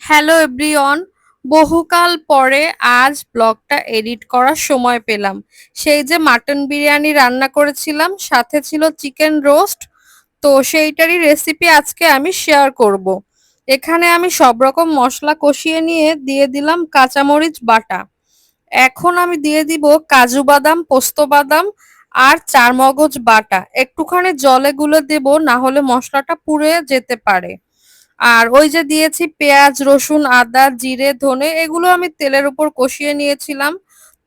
Hello everyone, বহুকাল পরে আজ ব্লগটা এডিট করার সময় পেলাম। সেই যে মাটন বিরিয়ানি রান্না করেছিলাম, সাথে ছিল চিকেন রোস্ট। তো সেইটারই রেসিপি আজকে আমি শেয়ার করব। এখানে আমি সব রকম মশলা কষিয়ে নিয়ে দিয়ে দিলাম কাঁচামরিচ বাটা। এখন আমি দিয়ে দিব কাজু বাদাম, পোস্ত বাদাম আর চারমগজ বাটা। একটুখানি জলে গুলে দেব, না হলে মশলাটা পুড়ে যেতে পারে। আর ওই যে দিয়েছি পেঁয়াজ, রসুন, আদা, জিরে, ধনে, এগুলো আমি তেলের উপর কষিয়ে নিয়েছিলাম।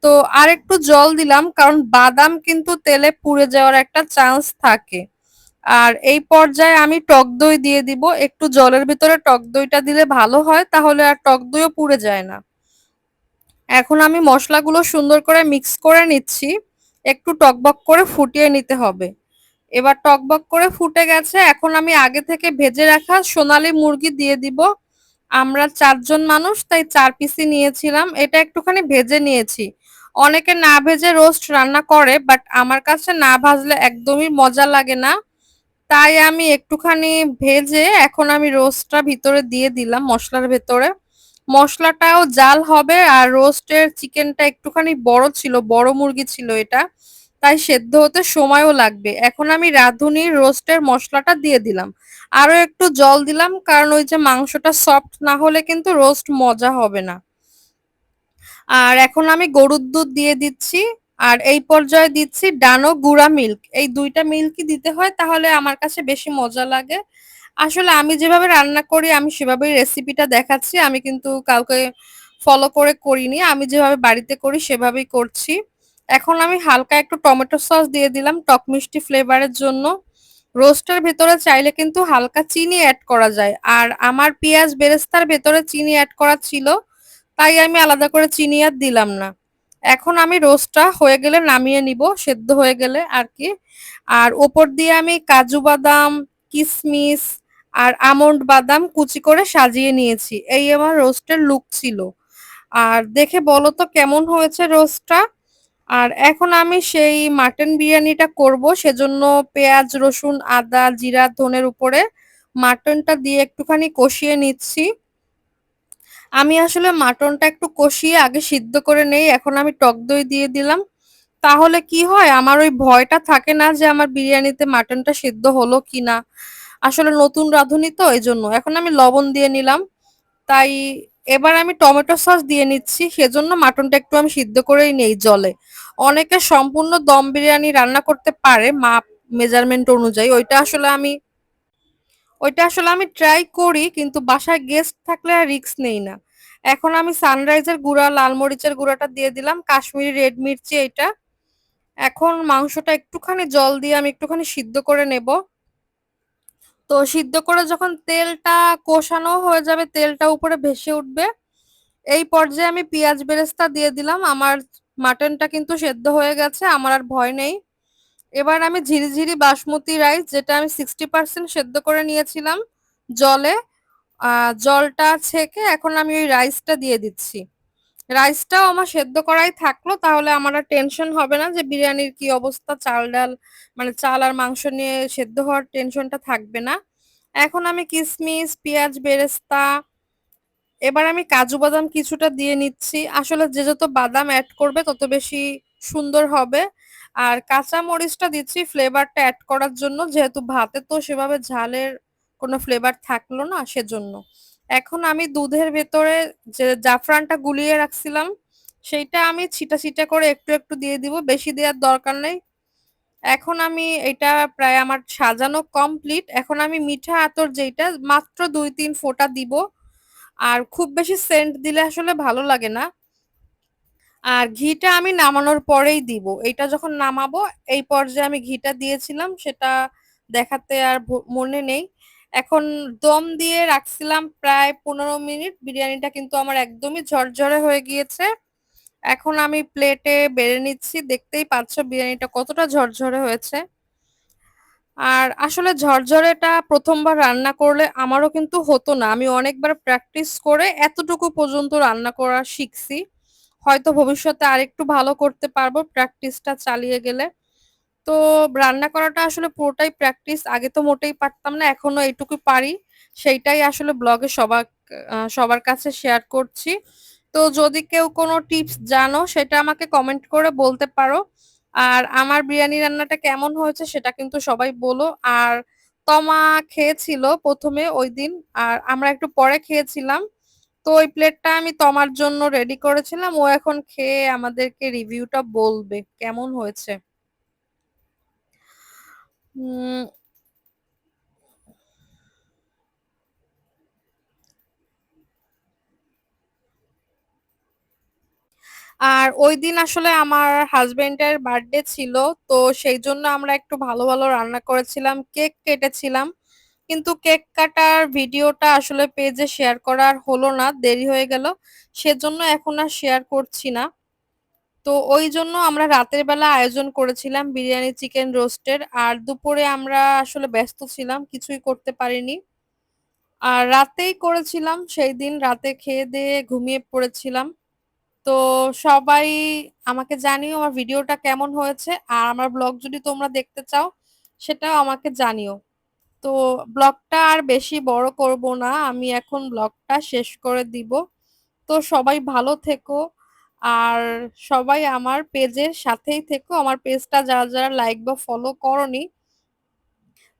তো আর একটু জল দিলাম, কারণ বাদাম কিন্তু তেলে পুড়ে যাওয়ার একটা চান্স থাকে। আর এই পর্যায়ে আমি টক দই দিয়ে দিব। একটু জলের ভিতরে টক দইটা দিলে ভালো হয়, তাহলে আর টক দইও পুড়ে যায় না। এখন আমি মশলাগুলো সুন্দর করে মিক্স করে নিচ্ছি। একটু টকবক করে ফুটিয়ে নিতে হবে। এবার টকবক করে ফুটে গেছে, এখন আমি আগে থেকে ভেজে রাখা সোনালী মুরগি দিয়ে দিব। আমরা 4 জন মানুষ, তাই 4 পিসই নিয়েছিলাম। এটা একটুখানি ভেজে নিয়েছি। অনেকে না ভেজে রোস্ট রান্না করে, বাট আমার কাছে না ভাজলে একদমই মজা লাগে না। তাই আমি একটুখানি ভেজে এখন আমি রোস্টটা ভিতরে দিয়ে দিলাম মশলার ভেতরে। মশলাটাও জাল হবে, আর রোস্টের চিকেনটা একটুখানি বড় ছিল, বড় মুরগি ছিল এটা, তাই সেদ্ধ হতে সময়ও লাগবে। এখন আমি রাঁধুনি রোস্টের মশলাটা দিয়ে দিলাম। আরো একটু জল দিলাম, কারণ ওই যে মাংসটা সফট না হলে কিন্তু রোস্ট মজা হবে না। আর এখন আমি গরুর দুধ দিয়ে দিচ্ছি। আর এই পর্যায়ে দিচ্ছি ডানো গুঁড়া মিল্ক। এই দুইটা মিল্কই দিতে হয়, তাহলে আমার কাছে বেশি মজা লাগে। আসলে আমি যেভাবে রান্না করি আমি সেভাবেই রেসিপিটা দেখাচ্ছি, আমি কিন্তু কাউকে ফলো করে করিনি। আমি যেভাবে বাড়িতে করি সেভাবেই করছি। এখন আমি হালকা একটু টমেটো সস দিয়ে দিলাম টক মিষ্টি ফ্লেভারের জন্য। রোস্টের ভেতরে চাইলে কিন্তু হালকা চিনি অ্যাড করা যায়, আর আমার পেঁয়াজ বেরেস্তার ভেতরে চিনি অ্যাড করা ছিল, তাই আমি আলাদা করে চিনি আর দিলাম না। এখন আমি রোস্টটা হয়ে গেলে নামিয়ে নিব, সেদ্ধ হয়ে গেলে আর কি। আর ওপর দিয়ে আমি কাজু বাদাম, কিশমিশ আর আমন্ড বাদাম কুচি করে সাজিয়ে নিয়েছি। এই আমার রোস্টের লুক ছিল। আর দেখে বলো তো কেমন হয়েছে রোস্টটা। আর এখন আমি সেই মাটন বিরিয়ানিটা করব, সেজন্য পেঁয়াজ, রসুন, আদা, জিরা, ধনের উপরে মাটনটা দিয়ে একটুখানি কষিয়ে নিচ্ছি। আমি আসলে মাটনটা একটু কষিয়ে আগে সিদ্ধ করে নেই, এখন আমি টক দই দিয়ে দিলাম। তাহলে কি হয়, আমার ওই ভয়টা থাকে না যে আমার বিরিয়ানিতে মাটনটা সিদ্ধ হলো কিনা। আসলে নতুন রাঁধুনি তো, এই জন্য। এখন আমি লবণ দিয়ে নিলাম। তাই এবার আমি টমেটো সস দিয়ে নিচ্ছি, সেজন্য মাটনটা একটু আমি সিদ্ধ করেই নেই জলে। অনেকে সম্পূর্ণ দম বিরিয়ানি রান্না করতে পারে মাপ মেজারমেন্ট অনুযায়ী। ওইটা আসলে আমি ট্রাই করি, কিন্তু বাসায় গেস্ট থাকলে আর রিস্ক নেই না। এখন আমি সানরাইজের গুঁড়া, লাল মরিচের গুঁড়াটা দিয়ে দিলাম, কাশ্মীরি রেড মির্চি এটা। এখন মাংসটা একটুখানি জল দিয়ে আমি একটুখানি সিদ্ধ করে নেব। তো সিদ্ধ করে যখন তেলটা কষানো হয়ে যাবে, তেলটা উপরে ভেসে উঠবে, এই পর্যায়ে আমি পেঁয়াজ বেরেস্তা দিয়ে দিলাম। আমার মাটনটা কিন্তু সেদ্ধ হয়ে গেছে, আমার আর ভয় নেই। এবার আমি ঝিরিঝিরি বাসমতি রাইস, যেটা আমি 60% সেদ্ধ করে নিয়েছিলাম জলে, জলটা ছেঁকে এখন আমি ওই রাইসটা দিয়ে দিচ্ছি। রাইসটাও আমার সেদ্ধ করাই থাকলো, তাহলে আমার আর টেনশন হবে না যে বিরিয়ানির কি অবস্থা, চাল ডাল মানে চাল আর মাংস নিয়ে সেদ্ধ হওয়ার টেনশনটা থাকবে না। এখন আমি কিশমিশ, পেঁয়াজ বেরেস্তা, এবার আমি কাজু বাদাম কিছুটা দিয়ে নিচ্ছি। আসলে যে যত বাদাম অ্যাড করবে তত বেশি সুন্দর হবে। আর কাঁচা মরিচটা দিচ্ছি ফ্লেভারটা অ্যাড করার জন্য, যেহেতু ভাতে তো সেভাবে ঝালের কোনো ফ্লেভার থাকলো না, সেজন্য। এখন আমি দুধের ভেতরে যে জাফরানটা গুলিয়ে রাখছিলাম, সেইটা আমি ছিটা ছিটা করে একটু একটু দিয়ে দিব, বেশি দেওয়ার দরকার নেই। এখন আমি এটা প্রায় আমার সাজানো কমপ্লিট। এখন আমি মিঠা আতর, যেটা মাত্র 2-3 ফোঁটা দিব। আর খুব বেশি সেন্ট দিলে আসলে ভালো লাগে না। আর ঘিটা আমি নামানোর পরেই দিব। এইটা যখন নামাবো, এই পর্যায়ে আমি ঘিটা দিয়েছিলাম, সেটা দেখাতে আর মনে নেই। এখন দম দিয়ে রাখছিলাম প্রায় 15 মিনিট। বিরিয়ানিটা কিন্তু আমার একদমই ঝরঝরে হয়ে গিয়েছে। এখন আমি প্লেটে বেড়ে নিচ্ছি, দেখতেই পাচ্ছ বিরিয়ানিটা কতটা ঝরঝরে হয়েছে। আর আসলে ঝরঝরেটা প্রথমবার রান্না করলে আমারও কিন্তু হতো না, আমি অনেকবার প্র্যাকটিস করে এতটুকু পর্যন্ত রান্না করা শিখছি। হয়তো ভবিষ্যতে আরেকটু ভালো করতে পারবো প্র্যাকটিসটা চালিয়ে গেলে। তো রান্না করাটা আসলে পুরোটাই প্র্যাকটিস। আগে তো মোটেই পারতাম না, এখনো এইটুকু পারি। সেইটাই আসলে ব্লগে সবার সবার কাছে শেয়ার করছি। তো যদি কেউ কোনো টিপস জানো সেটা আমাকে কমেন্ট করে বলতে পারো। আর আমার বিরিয়ানি রান্নাটা কেমন হয়েছে সেটা কিন্তু সবাই বলো। আর তমা খেয়েছিল ১ম এ ঐদিন। আর আমরা একটু পরে খেয়েছিলাম। তো ওই প্লেটটা আমি তমার জন্য রেডি করেছিলাম। ও এখন খেয়ে আমাদেরকে রিভিউটা বলবে কেমন হয়েছে। উম আর ঐদিন আসলে আমার হাসব্যান্ডের বার্থডে ছিল। তো সেইজন্য আমরা একটু ভালো, ভালো রান্না করেছিলাম। কেক কেটেছিলাম। কিন্তু কেক কাটার ভিডিওটা আসলে পেজে শেয়ার করা আর হলো না, দেরি হয়ে গেল। সেজন্য এখন আর শেয়ার করছি না। তো ওইজন্য আমরা রাতের বেলা আয়োজন করেছিলাম বিরিয়ানি চিকেন রোস্টের। আর দুপুরে আমরা আসলে ব্যস্ত ছিলাম, কিছুই করতে পারিনি। আর রাতেই করেছিলাম, সেইদিন রাতে খেয়ে-দেয়ে ঘুমিয়ে পড়েছিলাম। তো সবাই আমাকে জানিও আমার ভিডিওটা কেমন হয়েছে। আর আমার ব্লগ যদি তোমরা দেখতে চাও সেটাও আমাকে জানিও। তো ব্লগটা আর বেশি বড় করব না, আমি এখন ব্লগটা শেষ করে দিব। তো সবাই ভালো থেকো। আর সবাই আমার পেজের সাথেই থেকো। আমার পেজটা যারা যারা লাইক বা ফলো করনি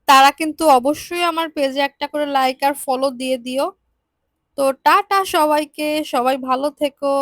তারা কিন্তু অবশ্যই আমার পেজে একটা করে লাইক আর ফলো দিয়ে দিও। তো টাটা সবাইকে, সবাই ভালো থেকো।